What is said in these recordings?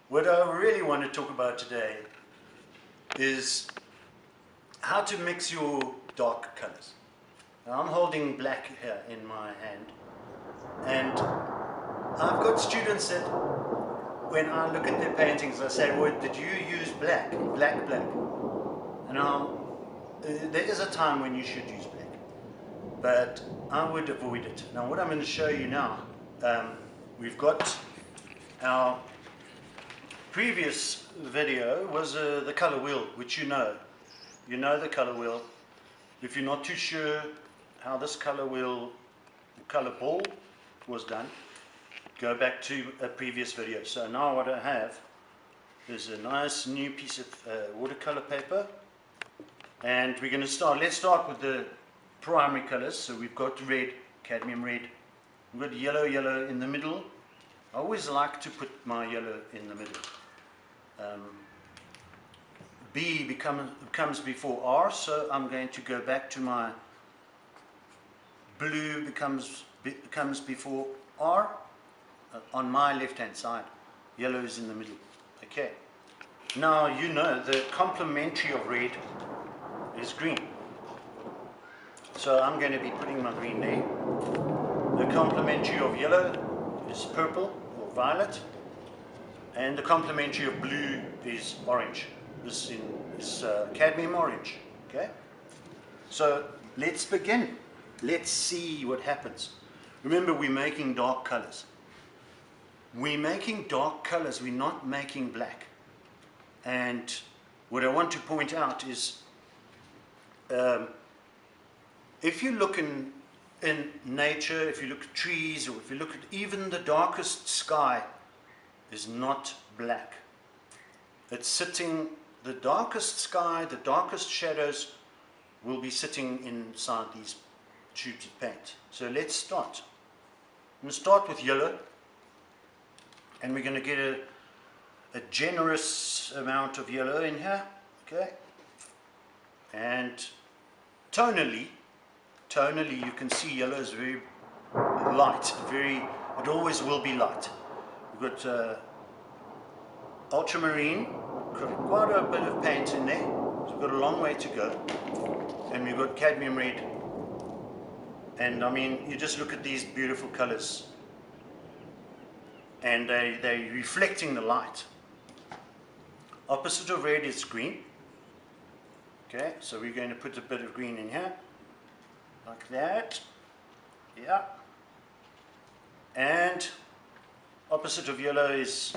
What I really want to talk about today is how to mix your dark colors. Now I'm holding black here in my hand, and I've got students that when I look at their paintings I say, well, did you use black? Black. And there is a time when you should use black, but I would avoid it. Now what I'm going to show you now, we've got our previous video was the color wheel, which you know the color wheel. If you're not too sure how this color wheel, color ball was done, go back to a previous video. So now what I have is a nice new piece of watercolor paper, and we're going to start. Let's start with the primary colors. So we've got red, cadmium red, we've got yellow in the middle. I always like to put my yellow in the middle. B comes before R, so I'm going to go back to my blue becomes before R on my left hand side. Yellow is in the middle. Okay. Now you know the complementary of red is green. So I'm going to be putting my green there. The complementary of yellow is purple or violet. And the complementary of blue is orange. This is cadmium orange. Okay? So let's begin. Let's see what happens. Remember, we're making dark colors. We're making dark colors, we're not making black. And what I want to point out is, if you look in nature, if you look at trees, or if you look at even the darkest sky, is not black. It's sitting, the darkest sky, the darkest shadows will be sitting inside these tubes of paint. So let's start. I'm going to start with yellow, and we're going to get a generous amount of yellow in here. Okay, and tonally you can see yellow is very light, it always will be light. We've got ultramarine, quite a bit of paint in there, so we've got a long way to go. And we've got cadmium red, and I mean, you just look at these beautiful colors, and they're reflecting the light. Opposite of red is green. Okay, so we're going to put a bit of green in here, like that. Yeah. And opposite of yellow is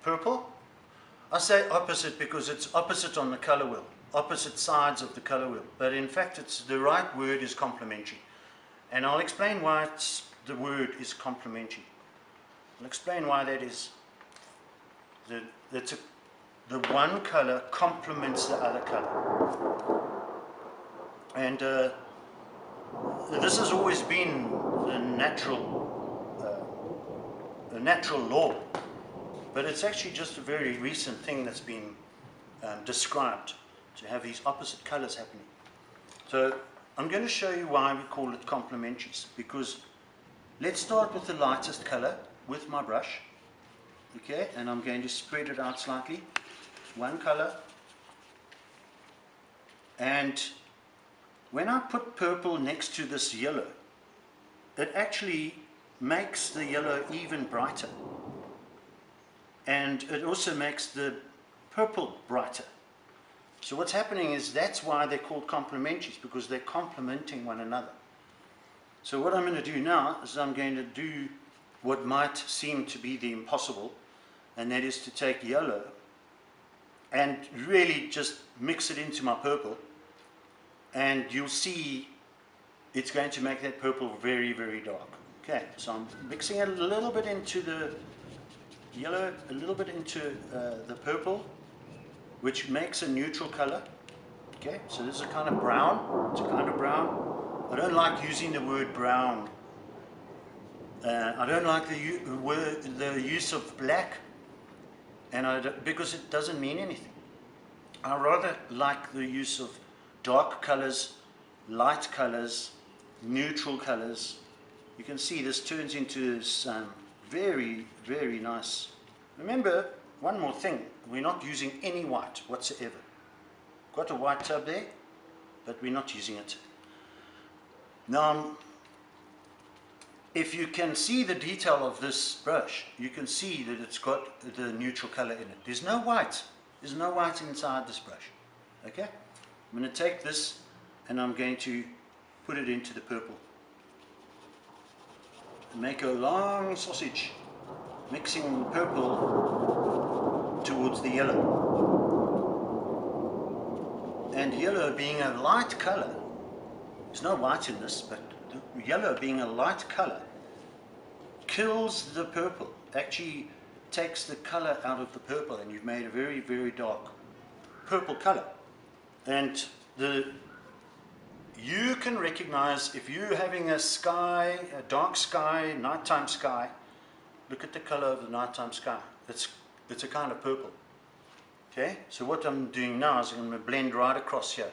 purple. I say opposite because it's opposite on the color wheel, opposite sides of the color wheel, but in fact it's the right word is complementary, and I'll explain why the word is complementary. I'll explain why that is. The one color complements the other color, and this has always been the natural law, but it's actually just a very recent thing that's been described, to have these opposite colors happening. So I'm going to show you why we call it complementaries, because let's start with the lightest color with my brush. Okay, and I'm going to spread it out slightly. One color, and when I put purple next to this yellow, it actually makes the yellow even brighter, and it also makes the purple brighter. So what's happening is, that's why they're called complementaries, because they're complementing one another. So what I'm going to do now is I'm going to do what might seem to be the impossible, and that is to take yellow and really just mix it into my purple, and you'll see it's going to make that purple very, very dark. Okay, so I'm mixing it a little bit into the yellow, a little bit into the purple, which makes a neutral color. Okay, so this is a kind of brown. It's a kind of brown. I don't like using the word brown. I don't like the use of black, and because it doesn't mean anything. I rather like the use of dark colors, light colors, neutral colors. You can see this turns into this very, very nice Remember, one more thing, we're not using any white whatsoever. Got a white tub there, but we're not using it. Now, if you can see the detail of this brush, you can see that it's got the neutral color in it. There's no white. There's no white inside this brush. Okay? I'm going to take this and I'm going to put it into the purple. Make a long sausage, mixing the purple towards the yellow. And yellow being a light color, there's no white in this, but the yellow being a light color kills the purple, actually takes the color out of the purple, and you've made a very, very dark purple color. And you can recognize, if you're having a sky, a dark sky, nighttime sky, look at the color of the nighttime sky. It's a kind of purple. Okay, so what I'm doing now is I'm going to blend right across here.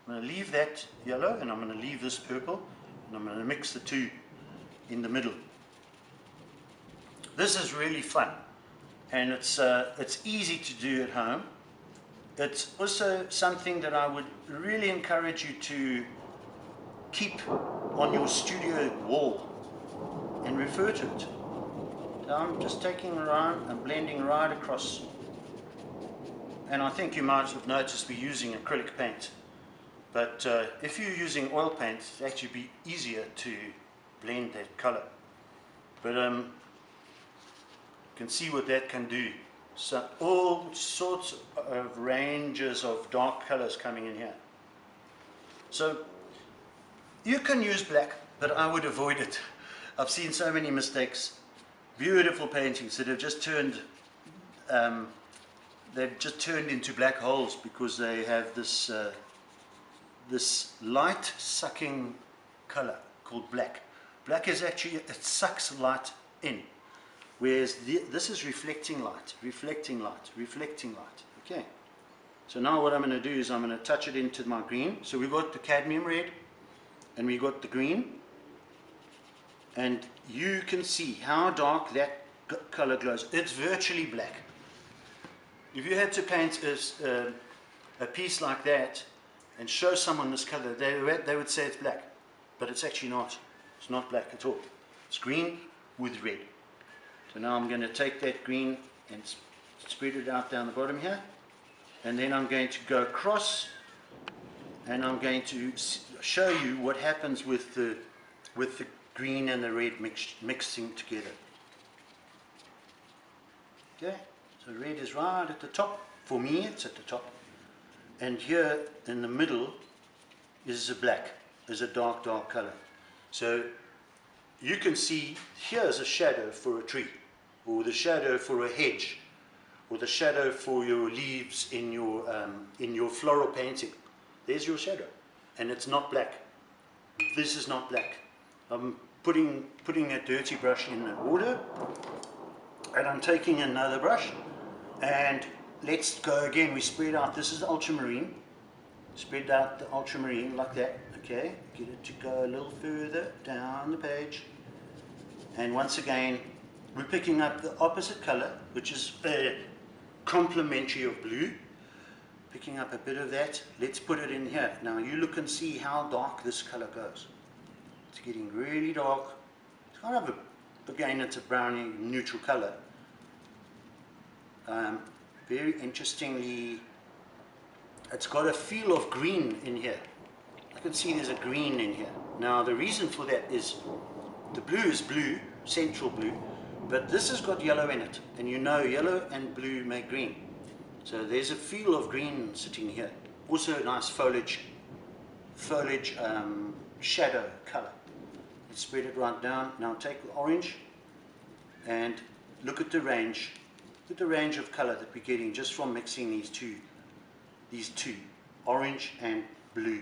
I'm going to leave that yellow and I'm going to leave this purple, and I'm going to mix the two in the middle. This is really fun, and it's easy to do at home. It's also something that I would really encourage you to keep on your studio wall and refer to it. So I'm just taking around and blending right across. And I think you might have noticed we're using acrylic paint. But if you're using oil paint, it'll actually be easier to blend that color. But you can see what that can do. So all sorts of ranges of dark colors coming in here. So you can use black, but I would avoid it. I've seen so many mistakes. Beautiful paintings that have just turned into black holes because they have this this light sucking color called black. Black is actually, it sucks light in, whereas this is reflecting light, reflecting light, reflecting light. Okay, so now what I'm going to do is I'm going to touch it into my green. So we've got the cadmium red and we've got the green, and you can see how dark that color glows. It's virtually black. If you had to paint a piece like that and show someone this color, they would say it's black, but it's actually not. It's not black at all. It's green with red. So now I'm going to take that green and spread it out down the bottom here, and then I'm going to go across and I'm going to show you what happens with the green and the red mixing together. Okay, so red is right at the top. For me, it's at the top. And here in the middle is a black, is a dark, dark color. So you can see here's a shadow for a tree, or the shadow for a hedge, or the shadow for your leaves in your floral painting. There's your shadow, and it's not black. This is not black. I'm putting a dirty brush in the water, and I'm taking another brush, and let's go again. We spread out. This is the ultramarine. Spread out the ultramarine like that. Okay, get it to go a little further down the page, and once again we're picking up the opposite color, which is a complementary of blue. Picking up a bit of that. Let's put it in here. Now you look and see how dark this color goes. It's getting really dark. It's kind of again, it's a browny neutral color. Very interestingly, it's got a feel of green in here. I can see there's a green in here. Now the reason for that is the blue is blue, central blue, but this has got yellow in it, and you know yellow and blue make green. So there's a feel of green sitting here. Also a nice foliage shadow color. Let's spread it right down. Now take the orange and look at the range. Look at the range of color that we're getting just from mixing these two, orange and blue.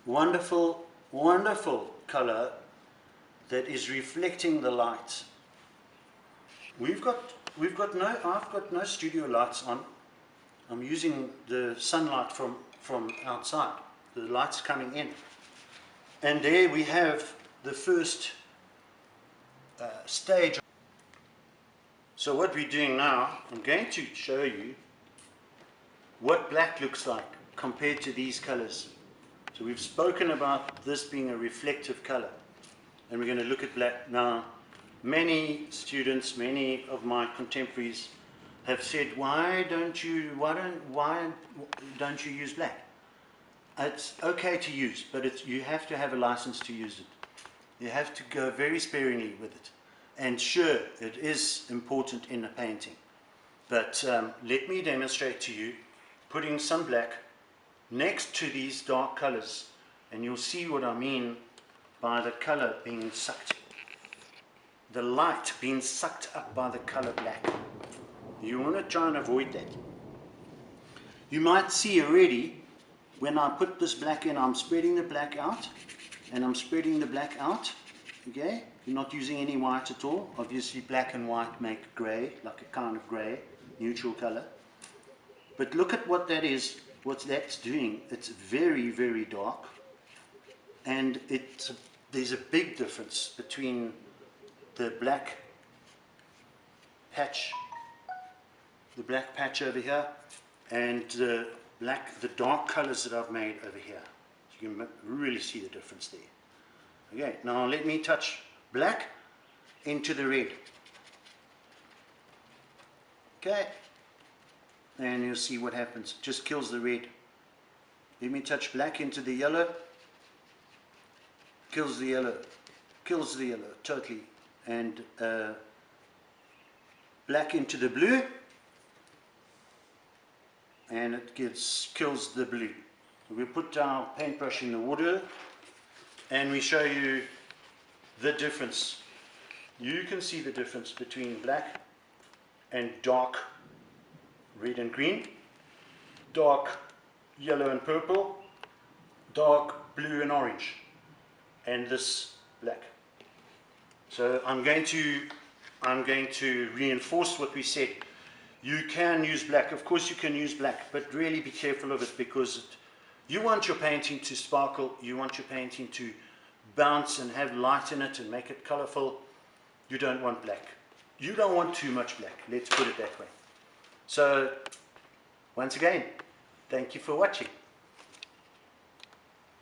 Wonderful, wonderful color that is reflecting the light. I've got no studio lights on. I'm using the sunlight from outside. The light's coming in. And there we have the first stage. So what we're doing now, I'm going to show you what black looks like compared to these colors. So we've spoken about this being a reflective color, and we're going to look at black. Now, many students, many of my contemporaries have said, why don't you use black? It's okay to use, but you have to have a license to use it. You have to go very sparingly with it. And sure, it is important in a painting. But let me demonstrate to you putting some black next to these dark colors, and you'll see what I mean by the color being sucked, the light being sucked up by the color black. You want to try and avoid that. You might see already when I put this black in, I'm spreading the black out, and I'm spreading the black out. Okay, you're not using any white at all. Obviously black and white make grey, like a kind of grey, neutral color. But look at what that is, what that's doing. It's very, very dark, and there's a big difference between the black patch over here and the dark colors that I've made over here. So you can really see the difference there. Okay, now let me touch black into the red. Okay, and you'll see what happens. It just kills the red. Let me touch black into the yellow. Kills the yellow totally. And black into the blue, and it kills the blue. We put our paintbrush in the water, and we show you the difference. You can see the difference between black and dark red and green, dark yellow and purple, dark blue and orange, and this black. So I'm going to reinforce what we said. You can use black, of course you can use black, but really be careful of it, because you want your painting to sparkle, you want your painting to bounce and have light in it and make it colorful. You don't want black. You don't want too much black, let's put it that way. So, once again, thank you for watching.